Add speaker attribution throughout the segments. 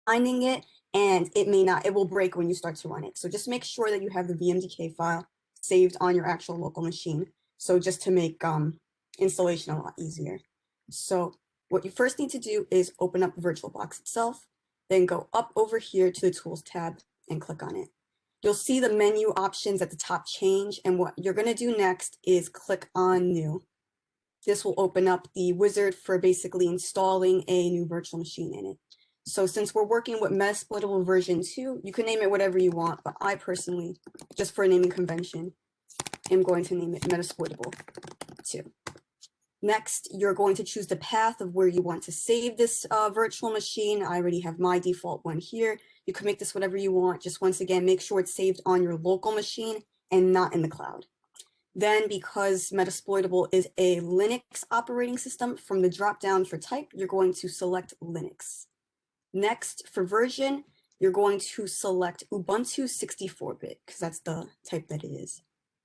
Speaker 1: finding it, and it will break when you start to run it. So just make sure that you have the VMDK file saved on your actual local machine. So just to make installation a lot easier. So what you first need to do is open up VirtualBox itself, then go up over here to the Tools tab and click on it. You'll see the menu options at the top change, and what you're going to do next is click on New. This will open up the wizard for basically installing a new virtual machine in it. So since we're working with Metasploitable version 2, you can name it whatever you want, but I personally, just for a naming convention, am going to name it Metasploitable 2. Next, you're going to choose the path of where you want to save this virtual machine. I already have my default one here. You can make this whatever you want. Just once again, make sure it's saved on your local machine and not in the cloud. Then, because Metasploitable is a Linux operating system, from the drop-down for type, you're going to select Linux. Next, for version, you're going to select Ubuntu 64-bit, because that's the type that it is.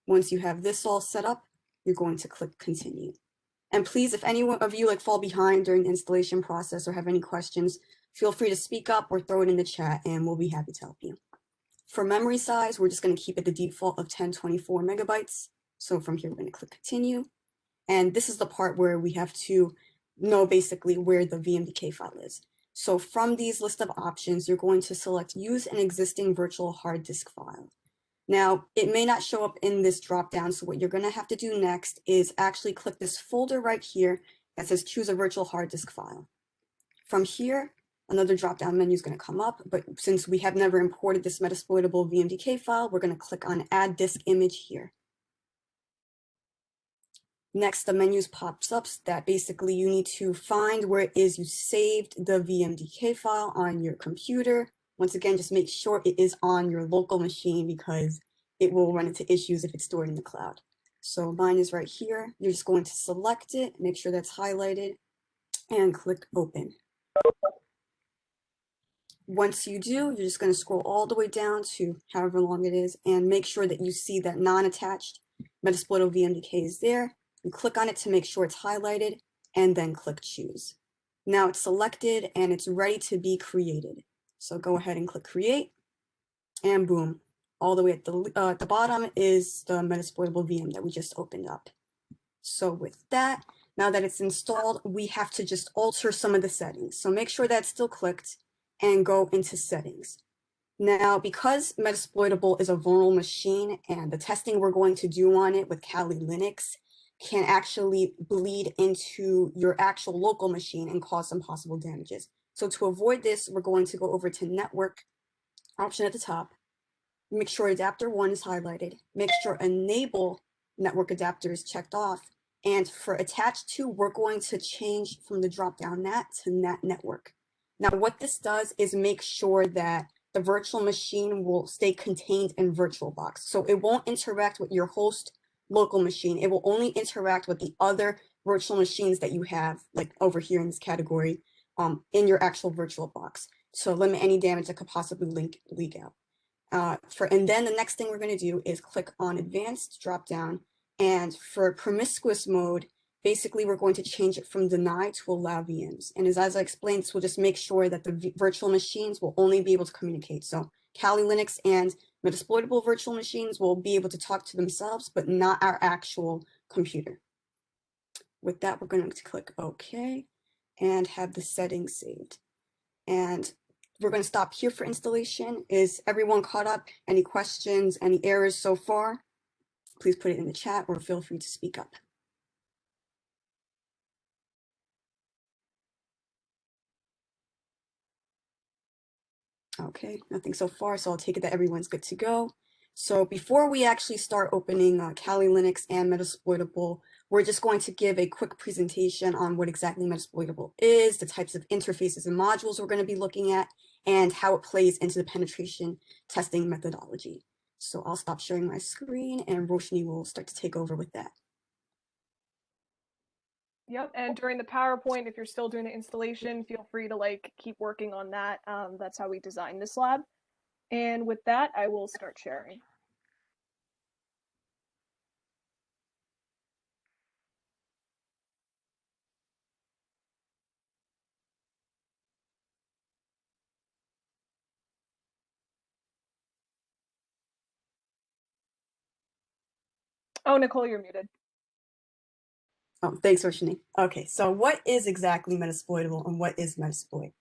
Speaker 1: Once you have this all set up, you're going to click Continue. And please, if any of you fall behind during the installation process or have any questions, feel free to speak up or throw it in the chat, and we'll be happy to help you. For memory size, we're just going to keep it the default of 1024 megabytes. So from here, we're going to click Continue. And this is the part where we have to know basically where the VMDK file is. So from these list of options, you're going to select Use an existing virtual hard disk file. Now, it may not show up in this dropdown, so what you're going to have to do next is actually click this folder right here that says Choose a virtual hard disk file. From here, another dropdown menu is going to come up, but since we have never imported this Metasploitable VMDK file, we're going to click on Add Disk Image here. Next, the menus pops up that basically you need to find where it is you saved the VMDK file on your computer. Once again, just make sure it is on your local machine because it will run into issues if it's stored in the cloud. So mine is right here. You're just going to select it, make sure that's highlighted, and click Open. Once you do, you're just going to scroll all the way down to however long it is and make sure that you see that non-attached Metasploitable VMDK is there. You click on it to make sure it's highlighted, and then click Choose. Now it's selected and it's ready to be created. So go ahead and click Create, and boom. All the way at the bottom is the Metasploitable VM that we just opened up. So with that, now that it's installed, we have to just alter some of the settings. So make sure that's still clicked and go into Settings. Now, because Metasploitable is a vulnerable machine and the testing we're going to do on it with Kali Linux can actually bleed into your actual local machine and cause some possible damages. So to avoid this, we're going to go over to Network, option at the top, make sure adapter 1 is highlighted, make sure Enable Network Adapter is checked off, and for attached to, we're going to change from the drop-down NAT to NAT Network. Now, what this does is make sure that the virtual machine will stay contained in VirtualBox. So it won't interact with your host local machine. It will only interact with the other virtual machines that you have, like over here in this category, in your actual VirtualBox. So limit any damage that could possibly leak out. And then the next thing we're going to do is click on Advanced drop-down. And for Promiscuous Mode, basically we're going to change it from Deny to Allow VMs. And as I explained, this will just make sure that the virtual machines will only be able to communicate. So Kali Linux and Metasploitable virtual machines will be able to talk to themselves, but not our actual computer. With that, we're going to click OK and have the settings saved. And we're going to stop here for installation. Is everyone caught up? Any questions, any errors so far? Please put it in the chat or feel free to speak up. Okay, nothing so far, so I'll take it that everyone's good to go. So before we actually start opening Kali Linux and Metasploitable, we're just going to give a quick presentation on what exactly Metasploitable is, the types of interfaces and modules we're going to be looking at, and how it plays into the penetration testing methodology. So I'll stop sharing my screen and Roshni will start to take over with that.
Speaker 2: Yep, and during the PowerPoint, if you're still doing the installation, feel free to keep working on that. That's how we designed this lab. And with that, I will start sharing. Oh, Nicole, you're muted.
Speaker 1: Oh, thanks, Roshni. Okay, so what is exactly Metasploitable and what is Metasploit?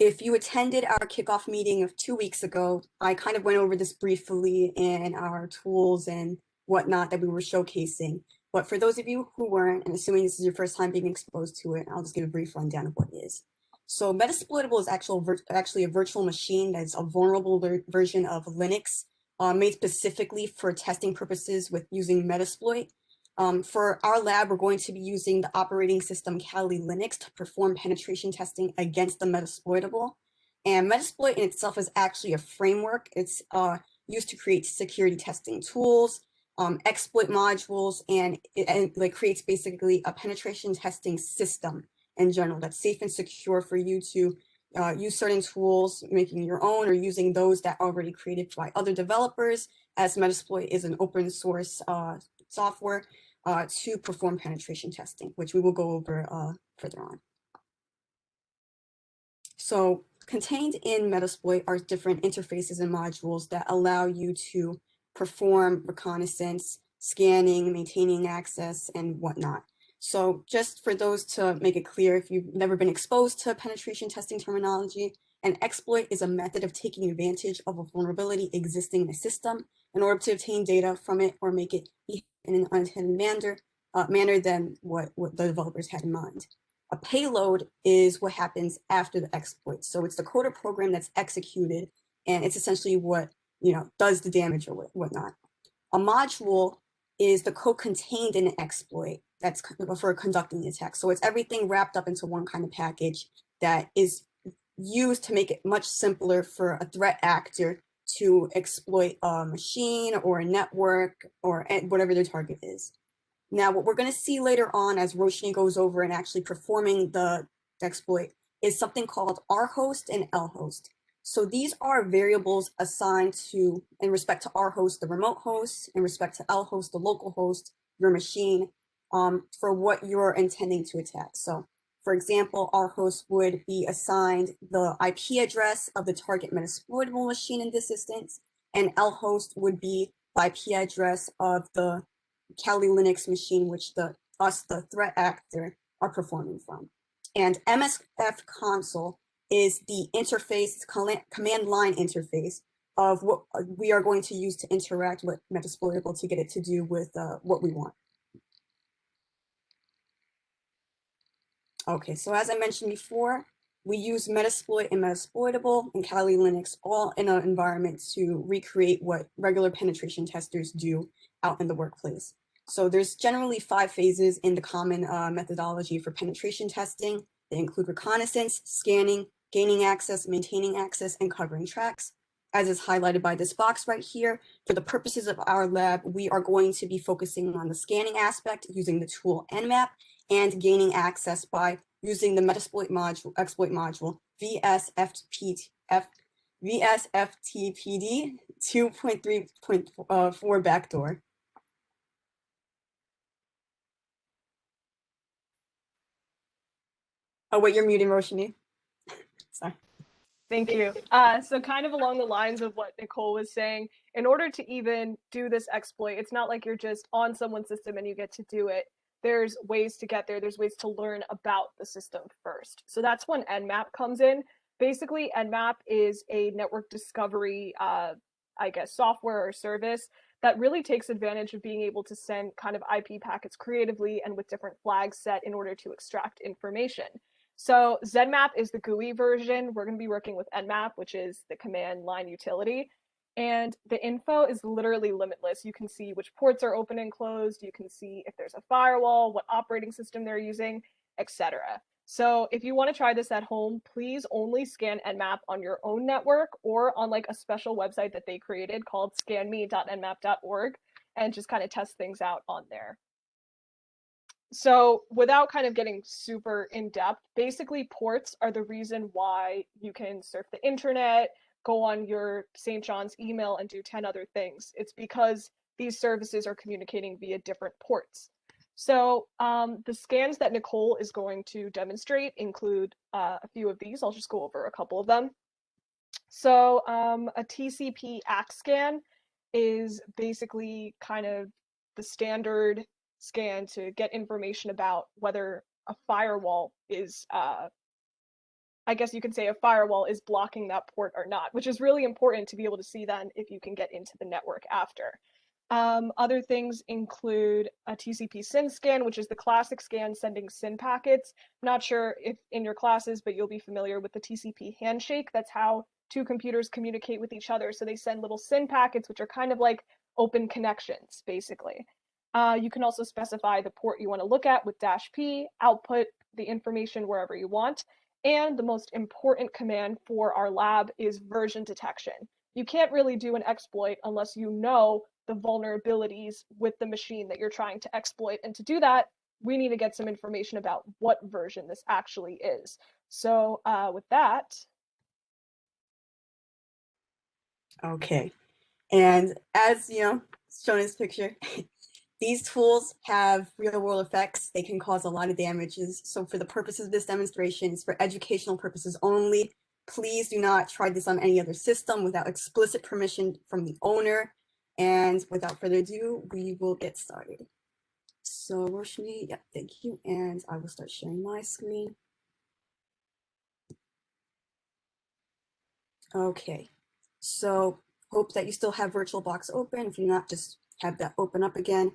Speaker 1: If you attended our kickoff meeting of 2 weeks ago, I kind of went over this briefly in our tools and whatnot that we were showcasing. But for those of you who weren't, and assuming this is your first time being exposed to it, I'll just give a brief rundown of what it is. So Metasploitable is actually a virtual machine that's a vulnerable version of Linux, made specifically for testing purposes with using Metasploit. For our lab, we're going to be using the operating system Kali Linux to perform penetration testing against the Metasploitable. And Metasploit in itself is actually a framework. It's used to create security testing tools, exploit modules, and it creates basically a penetration testing system in general that's safe and secure for you to use certain tools, making your own or using those that are already created by other developers, as Metasploit is an open source software to perform penetration testing, which we will go over further on. So contained in Metasploit are different interfaces and modules that allow you to perform reconnaissance, scanning, maintaining access, and whatnot. So just for those to make it clear, if you've never been exposed to penetration testing terminology, an exploit is a method of taking advantage of a vulnerability existing in a system in order to obtain data from it or make it behave in an unintended manner than what the developers had in mind. A payload is what happens after the exploit. So it's the code or program that's executed, and it's essentially what does the damage or whatnot. A module is the code contained in an exploit that's for conducting the attack. So it's everything wrapped up into one kind of package that is used to make it much simpler for a threat actor to exploit a machine or a network or whatever their target is. Now, what we're going to see later on as Roshni goes over and actually performing the exploit is something called rhost and lhost. So these are variables assigned to, in respect to rhost, the remote host, in respect to lhost, the local host, your machine, for what you're intending to attack. So for example, rhost would be assigned the IP address of the target Metasploitable machine in this instance, and lhost would be the IP address of the Kali Linux machine, which the threat actor, are performing from. And MSF console is the interface, command line interface of what we are going to use to interact with Metasploitable to get it to do with what we want. Okay, so as I mentioned before, we use Metasploit and Metasploitable and Kali Linux all in an environment to recreate what regular penetration testers do out in the workplace. So there's generally 5 phases in the common methodology for penetration testing. They include reconnaissance, scanning, gaining access, maintaining access, and covering tracks. As is highlighted by this box right here, for the purposes of our lab, we are going to be focusing on the scanning aspect using the tool Nmap and gaining access by using the Metasploit module, exploit module VSFTPD 2.3.4 backdoor. Oh, wait, you're muting, Roshni. Sorry.
Speaker 2: Thank you. So kind of along the lines of what Nicole was saying, in order to even do this exploit, it's not like you're just on someone's system and you get to do it. There's ways to get there. There's ways to learn about the system first. So that's when Nmap comes in. Basically, Nmap is a network discovery, I guess, software or service that really takes advantage of being able to send kind of IP packets creatively and with different flags set in order to extract information. So Nmap is the GUI version. We're going to be working with Nmap, which is the command line utility. And the info is literally limitless. You can see which ports are open and closed. You can see if there's a firewall, what operating system they're using, etc. So if you want to try this at home, please only scan Nmap on your own network or on like a special website that they created called scanme.nmap.org and just kind of test things out on there. So without kind of getting super in depth, basically ports are the reason why you can surf the internet, go on your St. John's email and do 10 other things. It's because these services are communicating via different ports. So the scans that Nicole is going to demonstrate include a few of these. I'll just go over a couple of them. So a TCP Act Scan is basically kind of the standard scan to get information about whether a firewall is, I guess you could say a firewall is blocking that port or not, which is really important to be able to see then if you can get into the network after. Other things include a TCP SYN scan, which is the classic scan sending SYN packets. Not sure if in your classes, but you'll be familiar with the TCP handshake. That's how two computers communicate with each other. So they send little SYN packets, which are kind of like open connections, basically. You can also specify the port you want to look at with -P, output the information wherever you want. And the most important command for our lab is version detection. You can't really do an exploit unless you know the vulnerabilities with the machine that you're trying to exploit. And to do that, we need to get some information about what version this actually is. So with that.
Speaker 1: Okay. And as you know, shown in this picture, these tools have real world effects. They can cause a lot of damages. So for the purposes of this demonstration, it's for educational purposes only. Please do not try this on any other system without explicit permission from the owner. And without further ado, we will get started. So Roshni, yeah, thank you. And I will start sharing my screen. Okay, so hope that you still have VirtualBox open. If you're not, just have that open up again.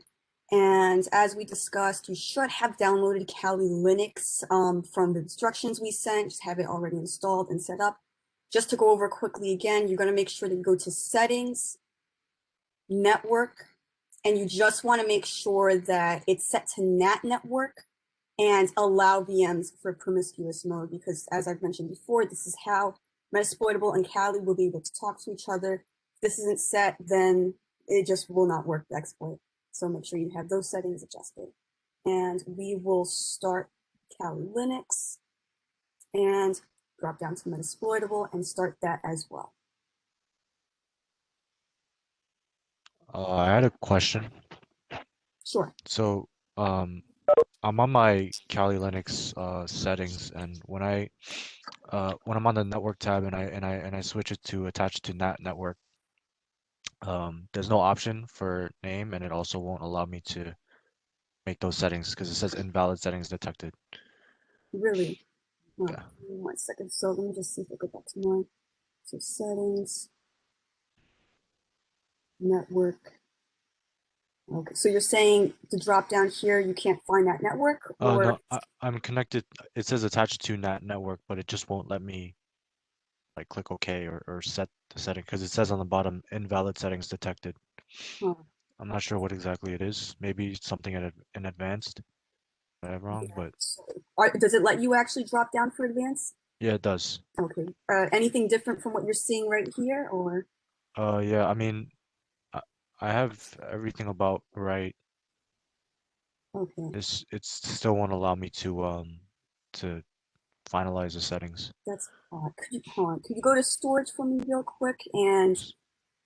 Speaker 1: And as we discussed, you should have downloaded Kali Linux from the instructions we sent. Just have it already installed and set up. Just to go over quickly again, you're going to make sure to go to Settings, Network, and you just want to make sure that it's set to NAT network and allow VMs for promiscuous mode, because as I've mentioned before, this is how Metasploitable and Kali will be able to talk to each other. If this isn't set, then it just will not work, the exploit. So make sure you have those settings adjusted. And we will start Kali Linux and drop down to Metasploitable and start that as well.
Speaker 3: I had a question.
Speaker 1: Sure.
Speaker 3: So, I'm on my Kali Linux settings, and when I'm on the network tab and I switch it to attach to NAT network, there's no option for name, and it also won't allow me to make those settings because it says invalid settings detected.
Speaker 1: Really? Oh,
Speaker 3: Yeah.
Speaker 1: 1 second. So let me just see if I go back to mine. So settings, network. Okay, so you're saying to drop down here, you can't find that network, or?
Speaker 3: No, I'm connected. It says attached to NAT network, but it just won't let me like click OK or set the setting because it says on the bottom invalid settings detected.
Speaker 1: Huh.
Speaker 3: I'm not sure what exactly it is. Maybe something in advanced. I am wrong, but
Speaker 1: So, does it let you actually drop down for advanced?
Speaker 3: yeah, it does.
Speaker 1: Okay. Anything different from what you're seeing right here, or?
Speaker 3: Yeah, I mean, I have everything about right.
Speaker 1: Okay,
Speaker 3: It's still won't allow me to finalize the settings.
Speaker 1: that's odd. Could you go to storage for me real quick? And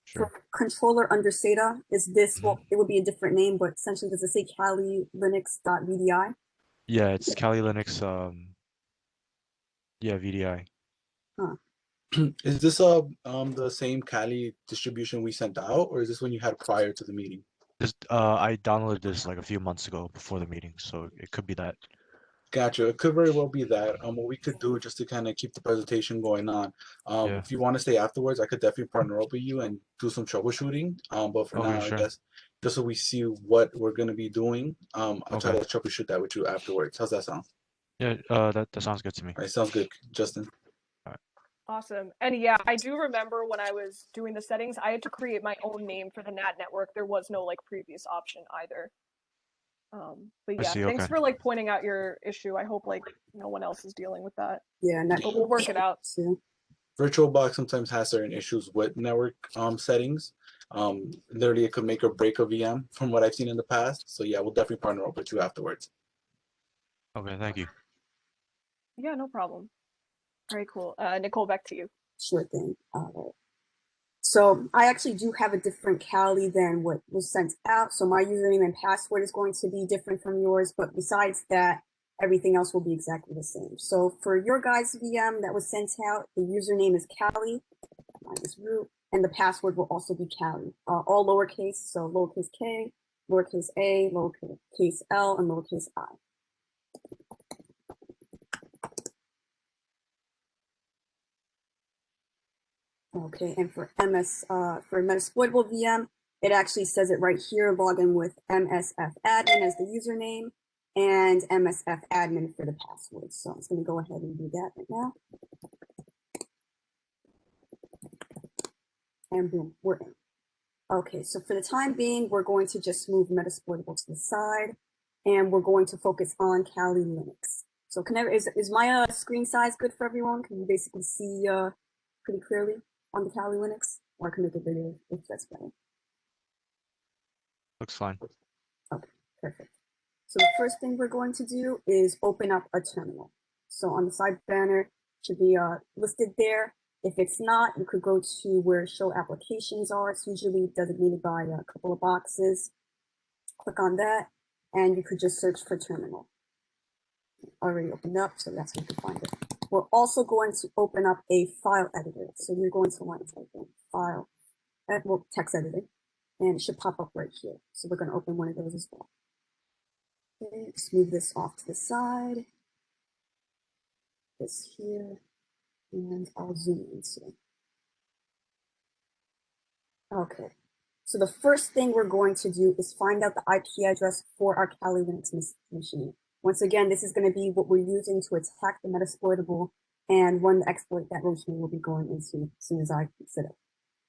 Speaker 1: for
Speaker 3: Sure.
Speaker 1: controller under SATA, is this,
Speaker 3: Mhm.
Speaker 1: well, it would be a different name, but essentially does it say Kali Linux.vdi?
Speaker 3: Yeah, it's Kali Linux. Yeah, VDI.
Speaker 1: Huh.
Speaker 4: Is this the same Kali distribution we sent out, or is this one you had prior to the meeting?
Speaker 3: This I downloaded this like a few months ago before the meeting, so it could be that.
Speaker 4: Gotcha. It could very well be that. What we could do just to kind of keep the presentation going on.
Speaker 3: Yeah.
Speaker 4: If you want to stay afterwards, I could definitely partner up with you and do some troubleshooting. But for
Speaker 3: Okay,
Speaker 4: now,
Speaker 3: sure.
Speaker 4: I guess just so we see what we're gonna be doing, I'll try
Speaker 3: Okay.
Speaker 4: to troubleshoot that with you afterwards. How's that sound?
Speaker 3: Yeah, that sounds good to me.
Speaker 4: All right, sounds good, Justin.
Speaker 2: Awesome. And yeah, I do remember when I was doing the settings, I had to create my own name for the NAT network. There was no like previous option either. But
Speaker 3: I
Speaker 2: yeah,
Speaker 3: see.
Speaker 2: thanks
Speaker 3: Okay.
Speaker 2: for like pointing out your issue. I hope like no one else is dealing with that.
Speaker 1: Yeah, not
Speaker 2: But we'll work it out.
Speaker 1: too.
Speaker 4: VirtualBox sometimes has certain issues with network settings. Literally, it could make or break a VM from what I've seen in the past. So yeah, we'll definitely partner up with you afterwards.
Speaker 3: Okay, thank you.
Speaker 2: Yeah, no problem. All right, cool. Nicole, back to you.
Speaker 1: Sure thing. All right. So I actually do have a different Kali than what was sent out. So my username and password is going to be different from yours, but besides that, everything else will be exactly the same. So for your guys' VM that was sent out, the username is Kali, mine is root, and the password will also be Kali, all lowercase, so lowercase k, lowercase a, lowercase l, and lowercase I. Okay, and for Metasploitable VM, it actually says it right here, log in with msfadmin as the username and msfadmin for the password. So I'm just going to go ahead and do that right now. And boom, we're in. Okay, so for the time being, we're going to just move Metasploitable to the side, and we're going to focus on Kali Linux. So is my screen size good for everyone? Can you basically see pretty clearly on the Kali Linux? Or I can make it bigger if that's better.
Speaker 3: Looks fine.
Speaker 1: Okay, perfect. So the first thing we're going to do is open up a terminal. So on the side banner should be listed there. If it's not, you could go to where show applications are. It's usually designated by a couple of boxes. Click on that, and you could just search for terminal. Already opened up, so that's where you can find it. We're also going to open up a file editor. So you're going to want to type in file, text editor, and it should pop up right here. So we're going to open one of those as well. Okay, just move this off to the side. This here. And I'll zoom into it. Okay, so the first thing we're going to do is find out the IP address for our Kali Linux machine. Once again, this is going to be what we're using to attack the Metasploitable and run the exploit that Roshan will be going into as soon as I set it.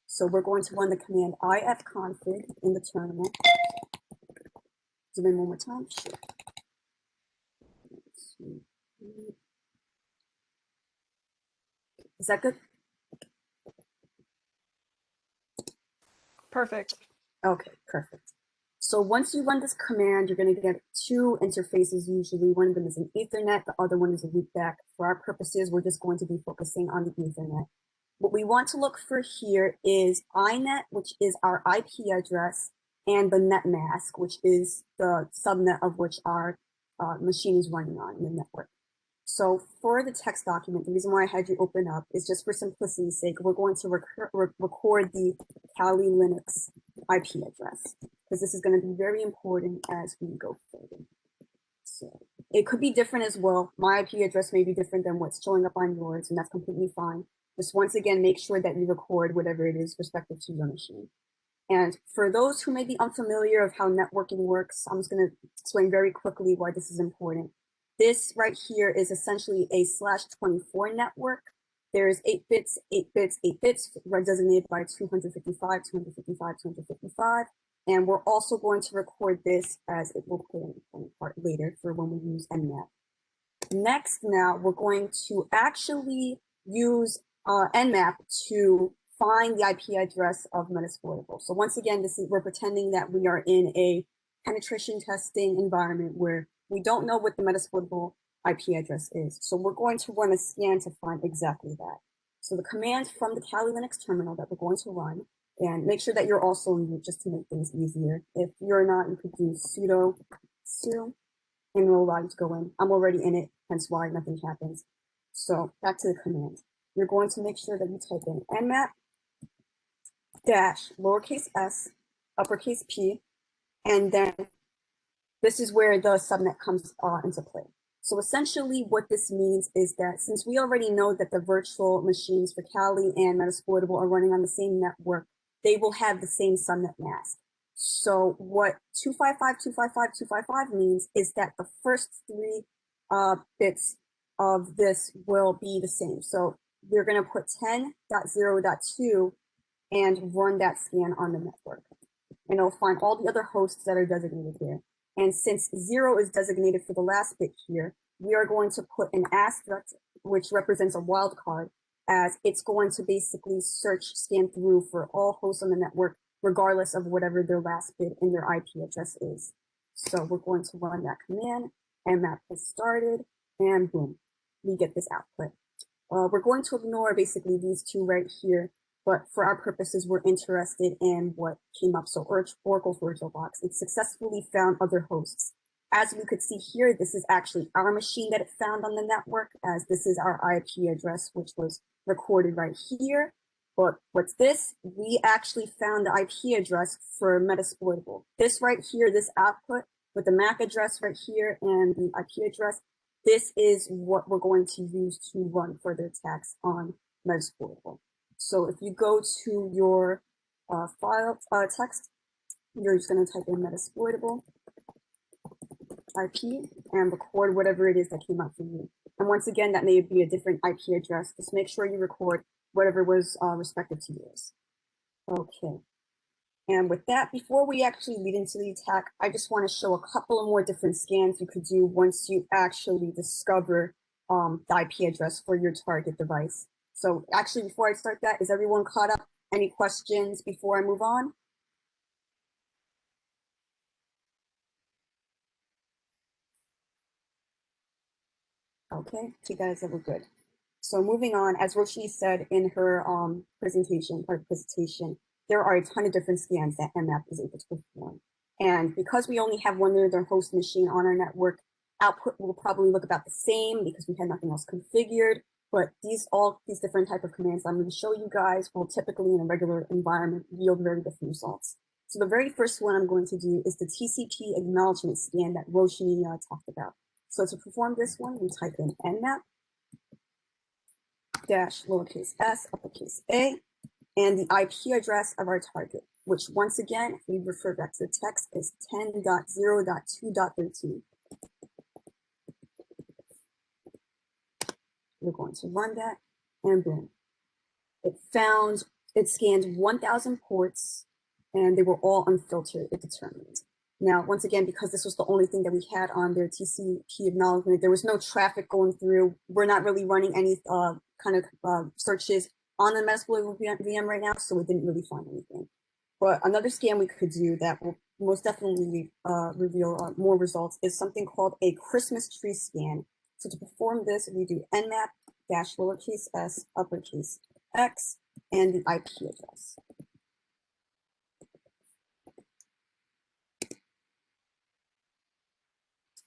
Speaker 1: So we're going to run the command ifconfig in the terminal. Zoom in one more time. Sure. Is that good?
Speaker 2: Perfect.
Speaker 1: Okay, perfect. So once you run this command, you're going to get two interfaces usually. One of them is an Ethernet, the other one is a loopback. For our purposes, we're just going to be focusing on the Ethernet. What we want to look for here is iNet, which is our IP address, and the net mask, which is the subnet of which our machine is running on in the network. So for the text document, the reason why I had you open up is just for simplicity's sake, we're going to record the Kali Linux IP address, because this is going to be very important as we go further. So it could be different as well. My IP address may be different than what's showing up on yours, and that's completely fine. Just once again, make sure that you record whatever it is respective to your machine. And for those who may be unfamiliar of how networking works, I'm just going to explain very quickly why this is important. This right here is essentially a /24 network. There's 8 bits, 8 bits, 8 bits, designated by 255, 255, 255. And we're also going to record this as it will play an important part later for when we use Nmap. Next, now we're going to actually use Nmap to find the IP address of Metasploitable. So once again, we're pretending that we are in a penetration testing environment where we don't know what the Metasploitable IP address is. So we're going to run a scan to find exactly that. So the command from the Kali Linux terminal that we're going to run, and make sure that you're also in mute just to make things easier. If you're not, you could do sudo and it'll allow you to go in. I'm already in it, hence why nothing happens. So back to the command. You're going to make sure that you type in nmap dash lowercase s, uppercase p, and then this is where the subnet comes into play. So essentially what this means is that since we already know that the virtual machines for Kali and Metasploitable are running on the same network, they will have the same subnet mask. So what 255.255.255 means is that the first 3 bits of this will be the same. So we're going to put 10.0.2 and run that scan on the network. And it'll find all the other hosts that are designated here. And since 0 is designated for the last bit here, we are going to put an asterisk, which represents a wildcard, as it's going to basically scan through for all hosts on the network, regardless of whatever their last bit in their IP address is. So we're going to run that command, nmap is started, and boom, we get this output. We're going to ignore basically these two right here, but for our purposes, we're interested in what came up. So Oracle's VirtualBox, it successfully found other hosts. As we could see here, this is actually our machine that it found on the network, as this is our IP address, which was recorded right here. But what's this? We actually found the IP address for Metasploitable. This right here, this output with the MAC address right here and the IP address, this is what we're going to use to run further attacks on Metasploitable. So if you go to your file text, you're just going to type in Metasploitable IP and record whatever it is that came up for you. And once again, that may be a different IP address. Just make sure you record whatever was respective to yours. Okay. And with that, before we actually lead into the attack, I just want to show a couple of more different scans you could do once you actually discover the IP address for your target device. So actually, before I start that, is everyone caught up? Any questions before I move on? Okay, you guys are good. So moving on, as Roshni said in her presentation, there are a ton of different scans that Nmap is able to perform. And because we only have one other host machine on our network, output will probably look about the same because we had nothing else configured. But all these different type of commands I'm going to show you guys will typically in a regular environment yield very different results. So the very first one I'm going to do is the TCP Acknowledgement Scan that Roshni talked about. So to perform this one, we type in Nmap dash lowercase s uppercase a and the IP address of our target, which once again, if we refer back to the text, is 10.0.2.13. We're going to run that, and boom. It scanned 1,000 ports, and they were all unfiltered, it determined. Now, once again, because this was the only thing that we had on their TCP acknowledgement, there was no traffic going through. We're not really running any kind of searches on the Metasploitable VM right now, so we didn't really find anything. But another scan we could do that will most definitely reveal more results is something called a Christmas tree scan. So to perform this, we do Nmap dash lowercase s uppercase x and the IP address.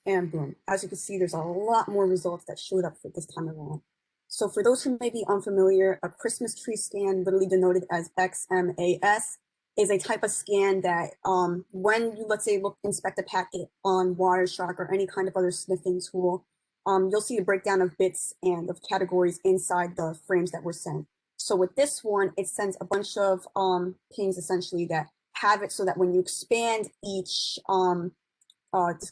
Speaker 1: And boom, as you can see, there's a lot more results that showed up for this time around. So for those who may be unfamiliar, a Christmas tree scan, literally denoted as XMAS, is a type of scan that when you, let's say, inspect a packet on Wireshark or any kind of other sniffing tool, you'll see a breakdown of bits and of categories inside the frames that were sent. So with this one, it sends a bunch of pings essentially that have it so that when you expand each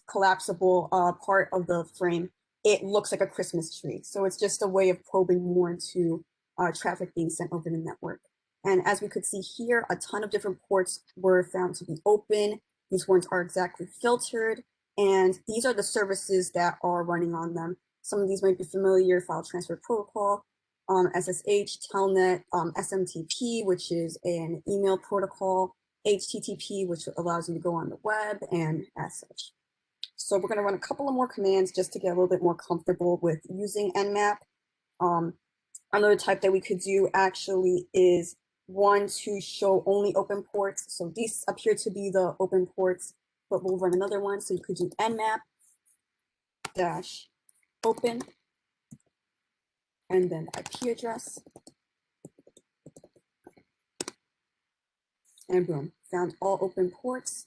Speaker 1: collapsible part of the frame, it looks like a Christmas tree. So it's just a way of probing more into traffic being sent over the network. And as we could see here, a ton of different ports were found to be open. These ones are exactly filtered. And these are the services that are running on them. Some of these might be familiar: File Transfer Protocol, SSH, Telnet, SMTP, which is an email protocol, HTTP, which allows you to go on the web, and as such. So we're going to run a couple of more commands just to get a little bit more comfortable with using Nmap. Another type that we could do actually is one to show only open ports. So these appear to be the open ports, but we'll run another one. So you could do Nmap dash open and then IP address. And boom, found all open ports.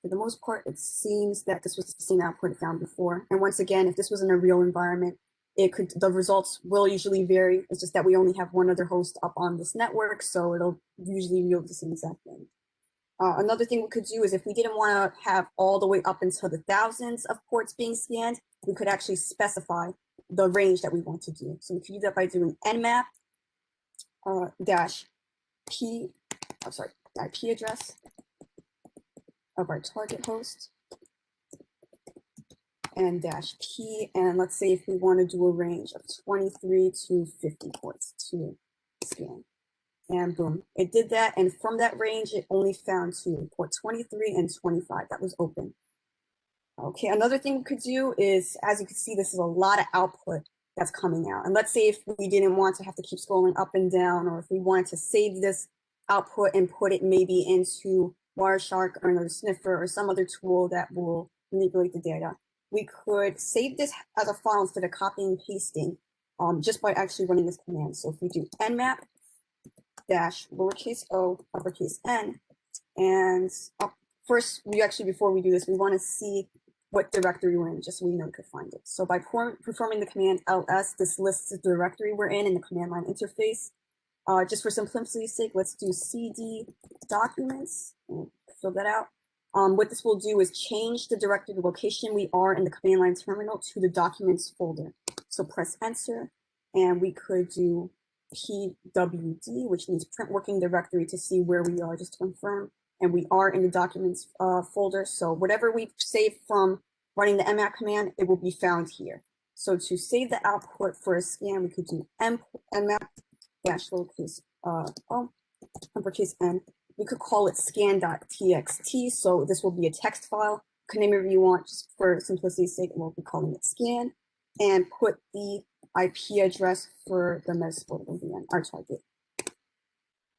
Speaker 1: For the most part, it seems that this was the same output it found before. And once again, if this was in a real environment, the results will usually vary. It's just that we only have one other host up on this network, so it'll usually yield the same exact thing. Another thing we could do is if we didn't want to have all the way up until the thousands of ports being scanned, we could actually specify the range that we want to do. So we could do that by doing Nmap dash IP address of our target host and dash P, and let's say if we want to do a range of 23 to 50 ports to scan. And boom, it did that. And from that range, it only found port 23 and 25 that was open. Okay, another thing we could do is, as you can see, this is a lot of output that's coming out. And let's say if we didn't want to have to keep scrolling up and down, or if we wanted to save this output and put it maybe into Wireshark or another sniffer or some other tool that will manipulate the data, we could save this as a file instead of copying and pasting just by actually running this command. So if we do Nmap dash lowercase o uppercase n. And first, before we do this, we want to see what directory we're in, just so we know we could find it. So by performing the command ls, this lists the directory we're in the command line interface. Just for simplicity's sake, let's do cd documents and fill that out. What this will do is change the directory location we are in the command line terminal to the documents folder. So press enter, and we could do pwd, which means print working directory, to see where we are, just to confirm. And we are in the documents folder. So whatever we save from running the nmap command, it will be found here. So to save the output for a scan, we could do nmap dash lowercase uppercase n. We could call it scan.txt. So this will be a text file. You can name it if you want, just for simplicity's sake, we'll be calling it scan. And put the IP address for the Metasploitable VM, our target.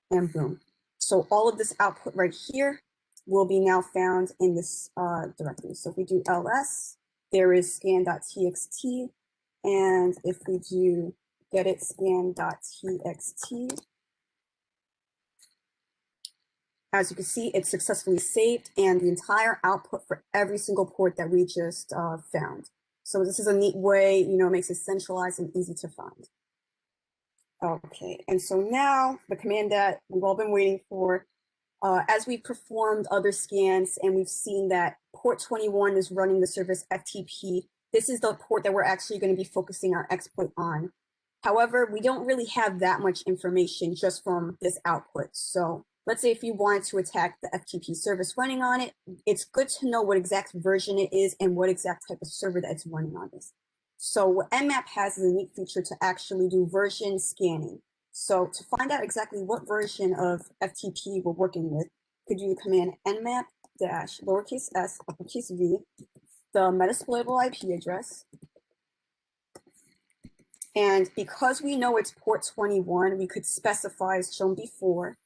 Speaker 1: And boom. So all of this output right here will be now found in this directory. So if we do ls, there is scan.txt. And if we do gedit scan.txt, as you can see, it's successfully saved, and the entire output for every single port that we just found. So this is a neat way, it makes it centralized and easy to find. Okay, and so now the command that we've all been waiting for, as we performed other scans and we've seen that port 21 is running the service FTP, this is the port that we're actually going to be focusing our exploit on. However, we don't really have that much information just from this output. So let's say if you wanted to attack the FTP service running on it, it's good to know what exact version it is and what exact type of server that it's running on this. So what Nmap has is a neat feature to actually do version scanning. So to find out exactly what version of FTP we're working with, you could do the command nmap dash lowercase s uppercase v, the Metasploitable IP address. And because we know it's port 21, we could specify, as shown before,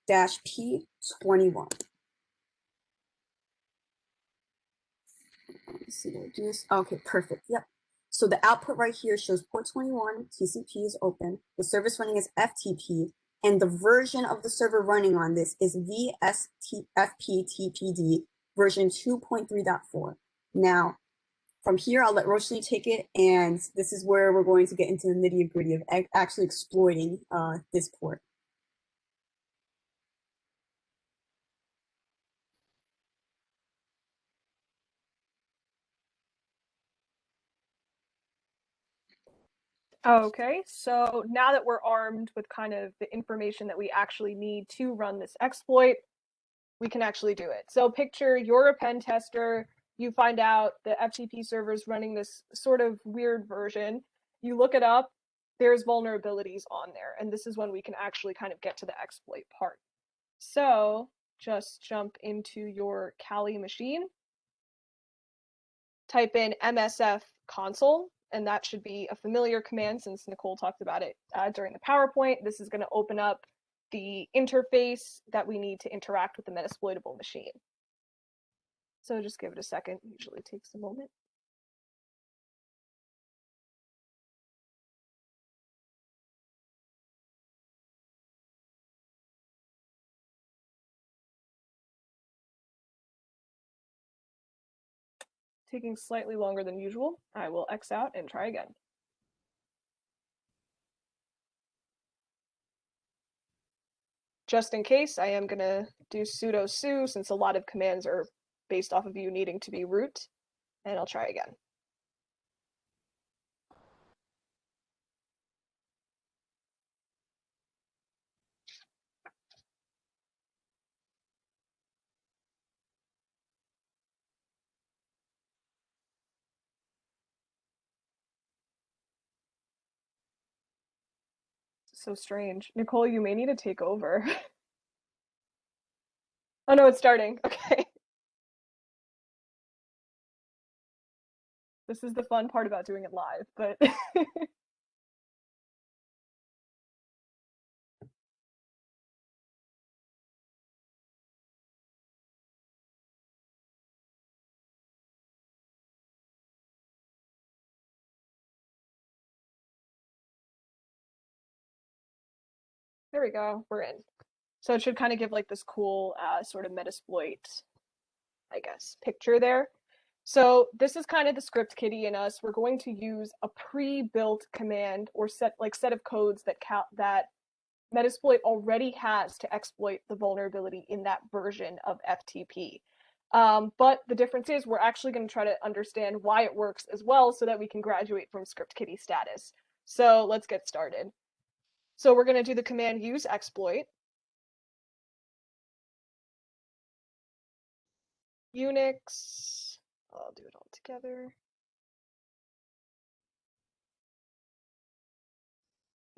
Speaker 1: -p21. Let's see, do I do this? Okay, perfect. Yep. So the output right here shows port 21, TCP is open, the service running is FTP, and the version of the server running on this is VSFPTPD version 2.3.4. Now, from here, I'll let Roshni take it, and this is where we're going to get into the nitty-gritty of actually exploiting this port.
Speaker 2: Okay, so now that we're armed with kind of the information that we actually need to run this exploit, we can actually do it. So picture you're a pen tester, you find out the FTP server is running this sort of weird version, you look it up, there's vulnerabilities on there, and this is when we can actually kind of get to the exploit part. So just jump into your Kali machine, type in msf console, and that should be a familiar command since Nicole talked about it during the PowerPoint. This is going to open up the interface that we need to interact with the Metasploitable machine. So just give it a second, usually takes a moment. Taking slightly longer than usual. I will X out and try again. Just in case, I am gonna do sudo su since a lot of commands are based off of you needing to be root, and I'll try again. So strange. Nicole, you may need to take over. Oh no, it's starting. Okay. This is the fun part about doing it live, but There we go, we're in. So it should kind of give like this cool sort of Metasploit, I guess, picture there. So this is kind of the script kiddie in us. We're going to use a pre-built command or set of codes that Metasploit already has to exploit the vulnerability in that version of FTP. But the difference is we're actually going to try to understand why it works as well so that we can graduate from script kiddie status. So let's get started. So we're going to do the command use exploit. Unix, I'll do it all together.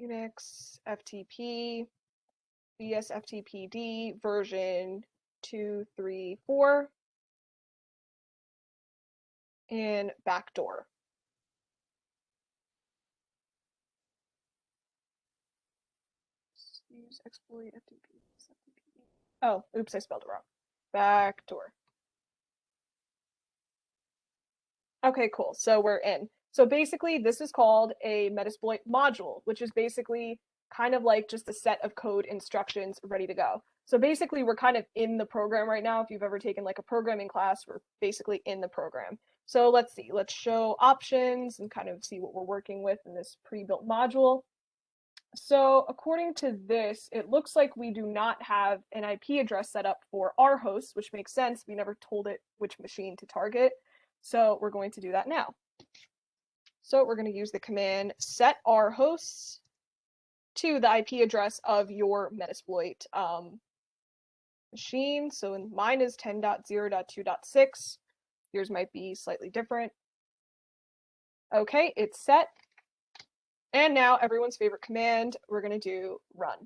Speaker 2: Unix FTP VSFTPD version 2.3.4 and backdoor. Use exploit FTP. Oh, oops, I spelled it wrong. Backdoor. Okay, cool. So we're in. So basically, this is called a Metasploit module, which is basically kind of like just a set of code instructions ready to go. So basically, we're kind of in the program right now. If you've ever taken like a programming class, we're basically in the program. So let's see. Let's show options and kind of see what we're working with in this pre-built module. So according to this, it looks like we do not have an IP address set up for our host, which makes sense. We never told it which machine to target. So we're going to do that now. So we're going to use the command set our hosts to the IP address of your Metasploit machine. So mine is 10.0.2.6. Yours might be slightly different. Okay, it's set. And now everyone's favorite command, we're going to do run.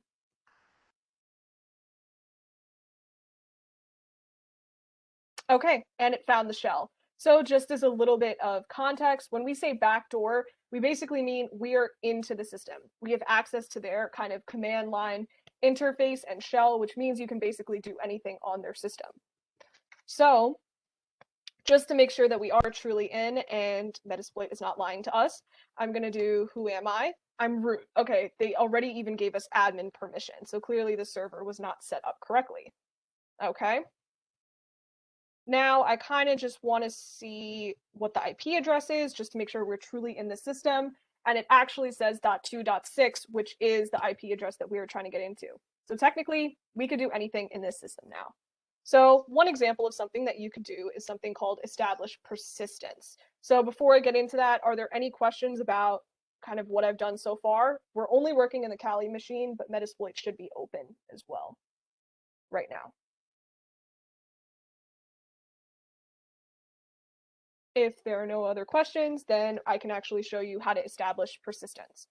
Speaker 2: Okay, and it found the shell. So just as a little bit of context, when we say backdoor, we basically mean we are into the system. We have access to their kind of command line interface and shell, which means you can basically do anything on their system. So just to make sure that we are truly in and Metasploit is not lying to us, I'm going to do who am I? I'm root. Okay, they already even gave us admin permission, so clearly the server was not set up correctly. Okay. Now I kind of just want to see what the IP address is, just to make sure we're truly in the system. And it actually says .2.6, which is the IP address that we were trying to get into. So technically, we could do anything in this system now. So one example of something that you could do is something called establish persistence. So before I get into that, are there any questions about kind of what I've done so far? We're only working in the Kali machine, but Metasploit should be open as well right now. If there are no other questions, then I can actually show you how to establish persistence.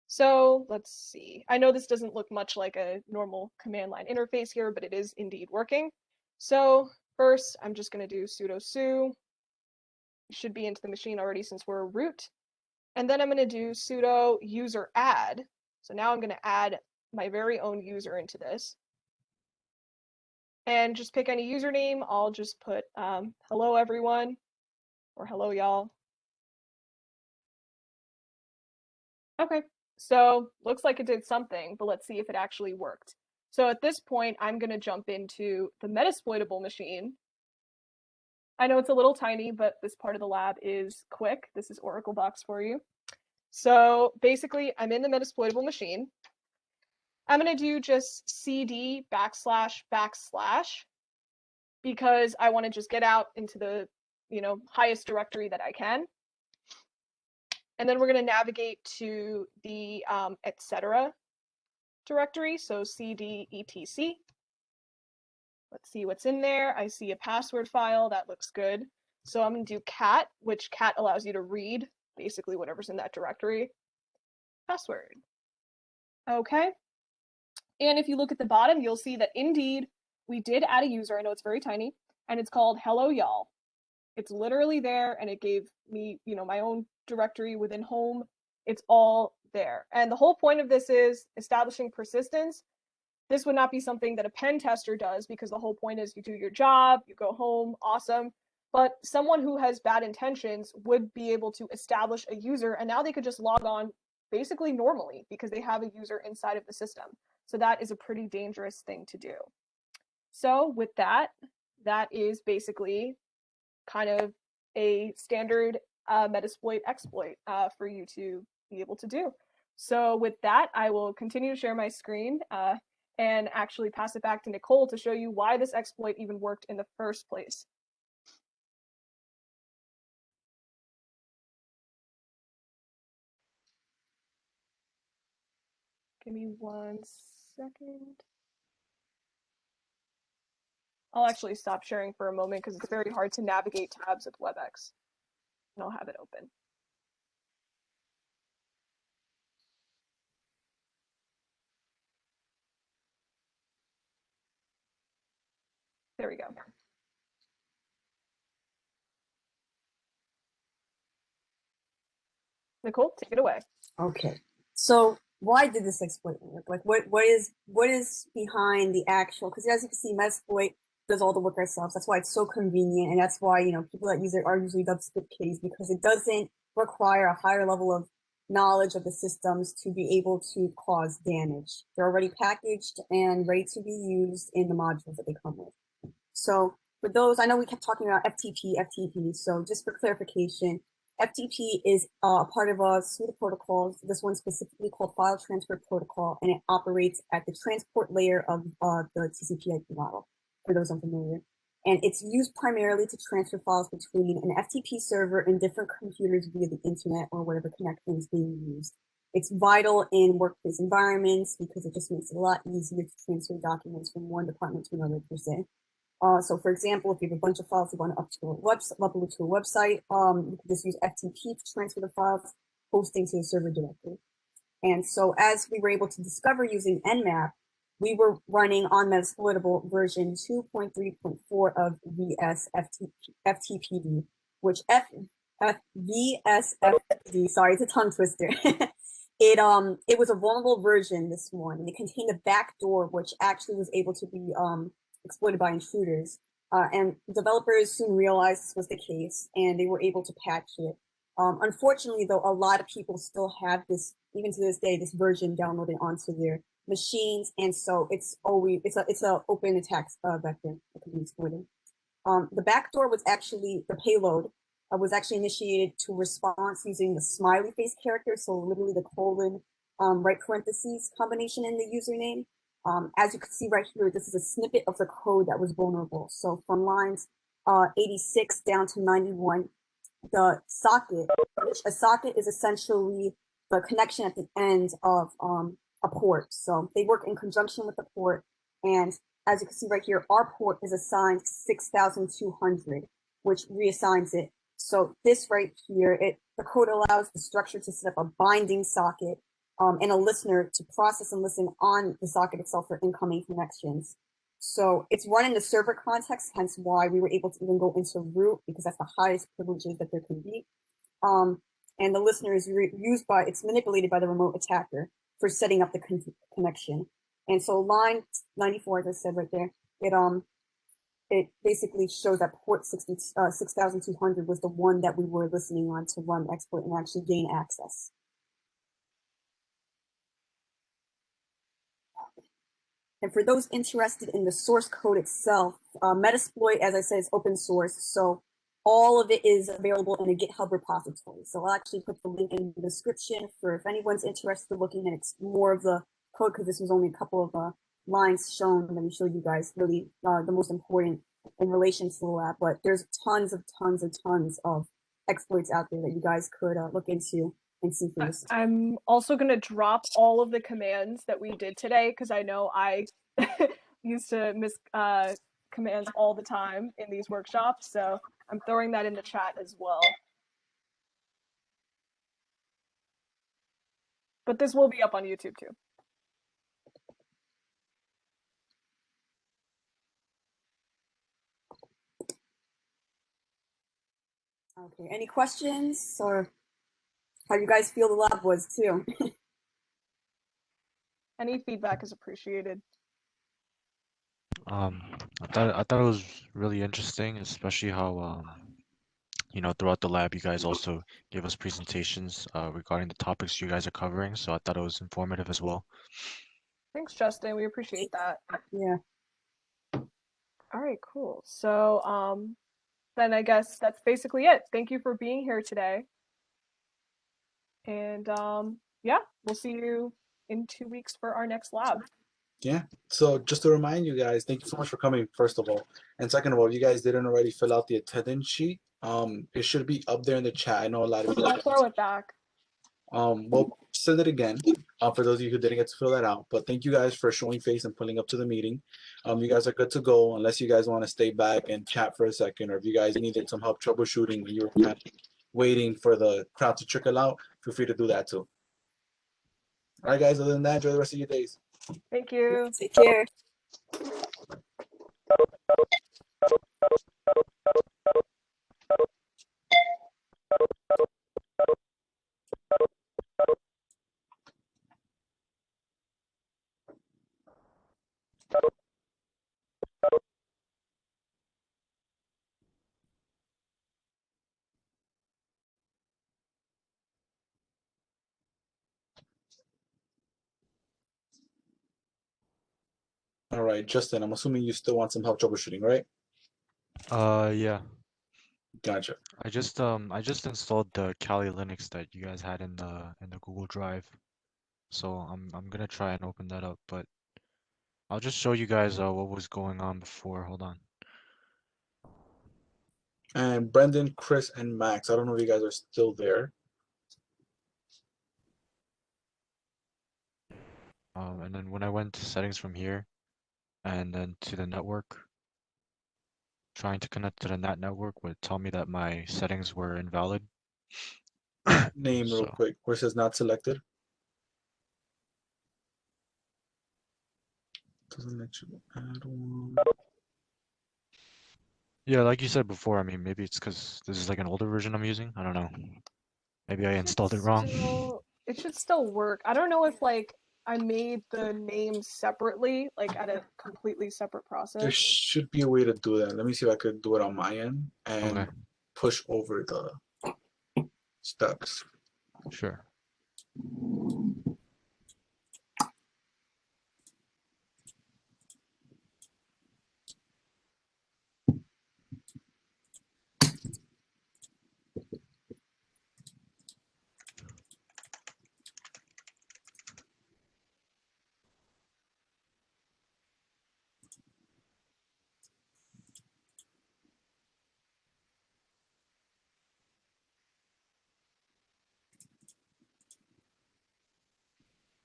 Speaker 2: So let's see. I know this doesn't look much like a normal command line interface here, but it is indeed working. So first, I'm just going to do sudo su. It should be into the machine already since we're root. And then I'm going to do sudo user add. So now I'm going to add my very own user into this. And just pick any username. I'll just put hello everyone or hello y'all. Okay, so looks like it did something, but let's see if it actually worked. So at this point, I'm going to jump into the Metasploitable machine. I know it's a little tiny, but this part of the lab is quick. This is Oracle Box for you. So basically, I'm in the Metasploitable machine. I'm going to do just cd / because I want to just get out into the highest directory that I can. And then we're going to navigate to the etc. directory, so cd etc. Let's see what's in there. I see a password file. That looks good. So I'm going to do cat, which cat allows you to read basically whatever's in that directory. Password. Okay. And if you look at the bottom, you'll see that indeed we did add a user. I know it's very tiny, and it's called hello y'all. It's literally there, and it gave me, my own directory within home. It's all there. And the whole point of this is establishing persistence. This would not be something that a pen tester does, because the whole point is you do your job, you go home, awesome. But someone who has bad intentions would be able to establish a user, and now they could just log on basically normally because they have a user inside of the system. So that is a pretty dangerous thing to do. So with that, that is basically kind of a standard Metasploit exploit for you to be able to do. So with that, I will continue to share my screen and actually pass it back to Nicole to show you why this exploit even worked in the first place. Give me 1 second. I'll actually stop sharing for a moment because it's very hard to navigate tabs with WebEx. And I'll have it open. There we go. Nicole, take it away.
Speaker 1: Okay, so why did this exploit work? Like, what is behind the actual? Because as you can see, Metasploit does all the work ourselves. That's why it's so convenient, and that's why people that use it are usually dubscript kitties, because it doesn't require a higher level of knowledge of the systems to be able to cause damage. They're already packaged and ready to be used in the modules that they come with. So for those, I know we kept talking about FTP, so just for clarification, FTP is a part of a suite of protocols, this one specifically called File Transfer Protocol, and it operates at the transport layer of the TCP IP model, for those unfamiliar. And it's used primarily to transfer files between an FTP server and different computers via the internet or whatever connection is being used. It's vital in workplace environments because it just makes it a lot easier to transfer documents from one department to another per se. So for example, if you have a bunch of files you want to upload to a website, you can just use FTP to transfer the files, hosting to the server directly. And so as we were able to discover using Nmap, we were running on Metasploitable version 2.3.4 of VSFTPD, which VSFTPD, sorry, it's a tongue twister. It was a vulnerable version, this one, and it contained a backdoor which actually was able to be exploited by intruders. And developers soon realized this was the case, and they were able to patch it. Unfortunately, though, a lot of people still have this, even to this day, this version downloaded onto their machines, and so it's a open attack vector that can be exploited. The backdoor was actually the payload was actually initiated to response using the smiley face character, so literally the colon right parentheses combination in the username. As you can see right here, this is a snippet of the code that was vulnerable. So from lines 86 down to 91, the socket, which a socket is essentially the connection at the end of a port. So they work in conjunction with the port. And as you can see right here, our port is assigned 6,200, which reassigns it. So this right here, the code allows the structure to set up a binding socket and a listener to process and listen on the socket itself for incoming connections. So it's run in the server context, hence why we were able to even go into root, because that's the highest privileges that there can be. And the listener is it's manipulated by the remote attacker for setting up the connection. And so line 94, as I said right there, it basically shows that port 6,200 was the one that we were listening on to run the exploit and actually gain access. And for those interested in the source code itself, Metasploit, as I said, is open source. So all of it is available in a GitHub repository. So I'll actually put the link in the description for if anyone's interested in looking at more of the code, because this was only a couple of lines shown. Let me show you guys really the most important in relation to the lab. But there's tons of exploits out there that you guys could look into.
Speaker 2: I'm also going to drop all of the commands that we did today, because I know I used to miss commands all the time in these workshops, so I'm throwing that in the chat as well. But this will be up on YouTube too.
Speaker 1: Okay, any questions, or how you guys feel the lab was too?
Speaker 2: Any feedback is appreciated.
Speaker 3: I thought it was really interesting, especially how throughout the lab, you guys also gave us presentations regarding the topics you guys are covering. So I thought it was informative as well.
Speaker 2: Thanks, Justin. We appreciate that.
Speaker 1: Yeah.
Speaker 2: All right, cool. So then I guess that's basically it. Thank you for being here today. And yeah, we'll see you in 2 weeks for our next lab.
Speaker 4: Yeah. So just to remind you guys, thank you so much for coming, first of all. And second of all, if you guys didn't already fill out the attendance sheet, it should be up there in the chat. I know a lot of you
Speaker 2: I'll throw it back.
Speaker 4: We'll send it again for those of you who didn't get to fill that out. But thank you guys for showing face and pulling up to the meeting. You guys are good to go unless you guys want to stay back and chat for a second, or if you guys needed some help troubleshooting when you were kind of waiting for the crowd to trickle out, feel free to do that too. All right, guys, other than that, enjoy the rest of your days.
Speaker 2: Thank you.
Speaker 1: Take care.
Speaker 4: All right, Justin, I'm assuming you still want some help troubleshooting, right?
Speaker 3: Yeah.
Speaker 4: Gotcha.
Speaker 3: I just installed the Kali Linux that you guys had in the Google Drive. So I'm gonna try and open that up, but I'll just show you guys what was going on before. Hold on.
Speaker 4: And Brendan, Chris, and Max, I don't know if you guys are still there.
Speaker 3: And then when I went to settings from here, and then to the network, trying to connect to the NAT network would tell me that my settings were invalid.
Speaker 4: Name real
Speaker 3: So
Speaker 4: quick, where it says not selected. Doesn't let you add one.
Speaker 3: yeah, like you said before, I mean, maybe it's because this is like an older version I'm using. I don't know. Maybe I installed it wrong.
Speaker 2: It should still work. I don't know if like I made the names separately, like at a completely separate
Speaker 4: There
Speaker 2: process.
Speaker 4: should be a way to do that. Let me see if I could do it on my end and
Speaker 3: Okay.
Speaker 4: push over the steps.
Speaker 3: Sure.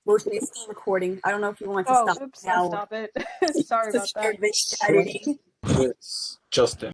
Speaker 1: Motion is still recording. I don't know if you want to
Speaker 2: Oh,
Speaker 1: stop
Speaker 2: oops,
Speaker 1: now.
Speaker 2: I'll stop it. Sorry about that.
Speaker 1: Saturday.
Speaker 4: It's Justin.